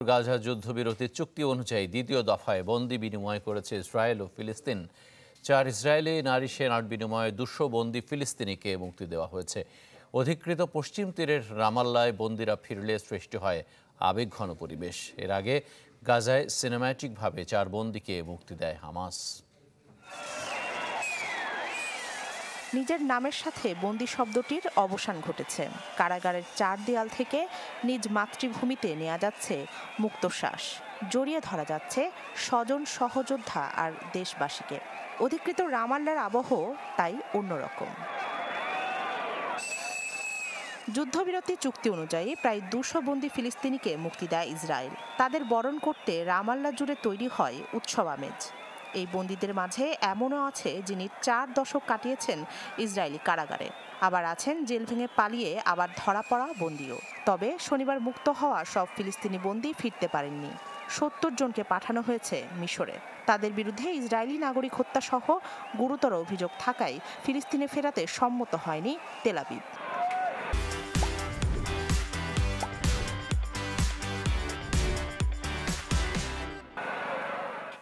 গাজা যুদ্ধবিরতি চুক্তি অনুযায়ী দ্বিতীয় দফায় বন্দি বিনিময় করেছে ইসরায়েল ও ফিলিস্তিন। 4 ইসরায়েলি নারী সেনার বিনিময়ে 200 বন্দি ফিলিস্তিনিকে মুক্তি দেওয়া হয়েছে। অধিকৃত পশ্চিম তীরের রামাল্লায় বন্দিরা ফিরলে সৃষ্টি হয় আবেগঘন পরিবেশ। এর আগে গাজায় সিনেম্যাটিকভাবে 4 বন্দিকে মুক্তি দেয় হামাস। নিজের নামের সাথে বন্দি শব্দটির অবসান ঘটেছে। কারাগারের 4 দেয়াল থেকে নিজ মাতৃভূমিতে নেওয়া যাচ্ছে মুক্ত শ্বাস। জড়িয়ে ধরা যাচ্ছে স্বজন সহযোদ্ধা আর দেশবাসীকে। অধিকৃত রামাল্লার আবহ তাই অন্যরকম। যুদ্ধবিরতি চুক্তি অনুযায়ী প্রায় 200 বন্দি ফিলিস্তিনিকে মুক্তি দেয় ইসরায়েল। তাদের বরণ করতে রামাল্লা জুড়ে তৈরি হয় উৎসব আমেজ। এই বন্দীদের মাঝে এমনও আছে যিনি 4 দশক কাটিয়েছেন ইসরায়েলি কারাগারে। আবার আছেন জেল ভেঙে পালিয়ে আবার ধরা পড়া বন্দীও। তবে শনিবার মুক্ত হওয়া সব ফিলিস্তিনি বন্দী ফিরতে পারেননি। 70 জনকে পাঠানো হয়েছে মিশরে। তাদের বিরুদ্ধে ইসরায়েলি নাগরিক হত্যা সহ গুরুতর অভিযোগ থাকায় ফিলিস্তিনে ফেরাতে সম্মত হয়নি তেল আবিব।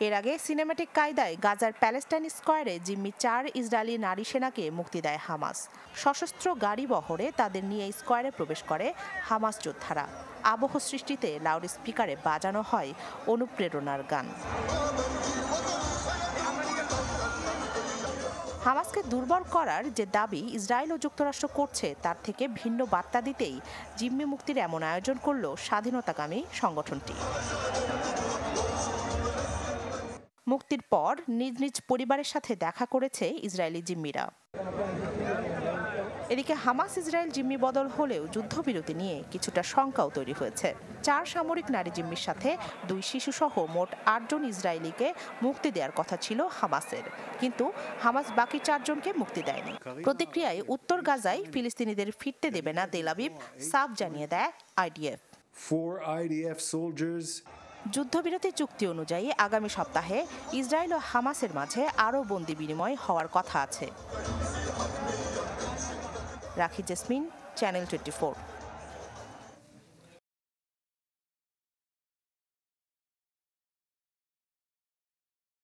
এর আগে সিনেম্যাটিক কায়দায় গাজার প্যালেস্টাইন স্কয়ারে জিম্মি 4 ইসরায়েলি নারী সেনাকে মুক্তি দেয় হামাস। সশস্ত্র গাড়ি বহরে তাদের নিয়ে স্কয়ারে প্রবেশ করে হামাস যোদ্ধারা। আবহ সৃষ্টিতে লাউড স্পিকারে বাজানো হয় অনুপ্রেরণার গান। হামাসকে দুর্বল করার যে দাবি ইসরায়েল ও যুক্তরাষ্ট্র করছে তার থেকে ভিন্ন বার্তা দিতেই জিম্মি মুক্তির এমন আয়োজন করল স্বাধীনতাকামী সংগঠনটি। মুক্তির পর নিজ নিজ পরিবারের সাথে দেখা করেছে ইসরায়েলি জিম্মিরা। এদিকে হামাস ইসরায়েল জিম্মি বদল হলেও যুদ্ধবিরতি নিয়ে কিছুটা শঙ্কাও তৈরি হয়েছে। 4 সামরিক নারী জিম্মির সাথে 2 শিশুসহ মোট 8 জন ইসরায়েলিকে মুক্তি দেওয়ার কথা ছিল হামাসের, কিন্তু হামাস বাকি 4 জনকে মুক্তি দেয়নি। প্রতিক্রিয়ায় উত্তর গাজায় ফিলিস্তিনিদের ফিরতে দেবে না তেল আবিব সাফ জানিয়ে দেয় আইডিএফ। যুদ্ধবিরতি চুক্তি অনুযায়ী আগামী সপ্তাহে ইসরায়েল ও হামাসের মাঝে আরও বন্দি বিনিময় হওয়ার কথা আছে। রাখি জেসমিন, চ্যানেল 24।